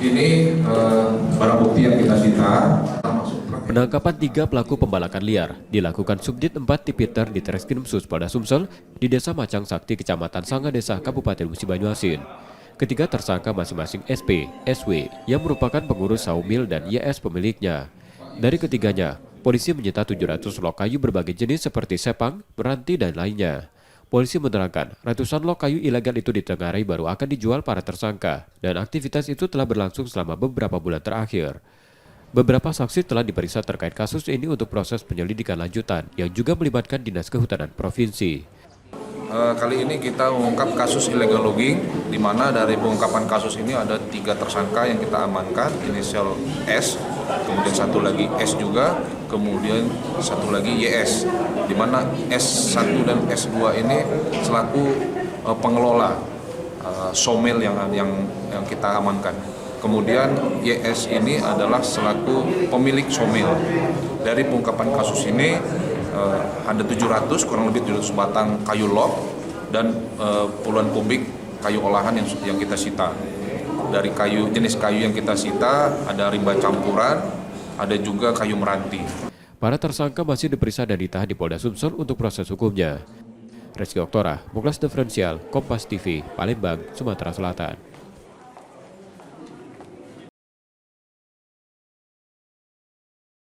Ini barang bukti yang kita sita. Penangkapan 3 pelaku pembalakan liar dilakukan Subdit 4 Tipiter di Treskrimsus Polda Sumsel di Desa Macang Sakti, Kecamatan Sangadesa, Kabupaten Musi Banyuasin. Ketiga tersangka masing-masing SP, SW yang merupakan pengurus Saumil dan YS pemiliknya. Dari ketiganya, polisi menyita 700 lok kayu berbagai jenis seperti sepang, meranti, dan lainnya. Polisi menerangkan, ratusan lok kayu ilegal itu ditengarai baru akan dijual para tersangka, dan aktivitas itu telah berlangsung selama beberapa bulan terakhir. Beberapa saksi telah diperiksa terkait kasus ini untuk proses penyelidikan lanjutan, yang juga melibatkan Dinas Kehutanan Provinsi. Kali ini kita mengungkap kasus illegal logging, di mana dari pengungkapan kasus ini ada 3 tersangka yang kita amankan, inisial S, kemudian satu lagi S juga, kemudian satu lagi YS, di mana S1 dan S2 ini selaku pengelola somil yang kita amankan. Kemudian YS ini adalah selaku pemilik somil. Dari pengungkapan kasus ini ada 700, kurang lebih 700 batang kayu log dan puluhan kubik kayu olahan yang kita sita. Dari jenis kayu yang kita sita ada rimba campuran, ada juga kayu meranti. Para tersangka masih diperiksa dan ditahan di Polda Sumsel untuk proses hukumnya. Reski Oktora, Muklas Diferensial, Kompas TV, Palembang, Sumatera Selatan.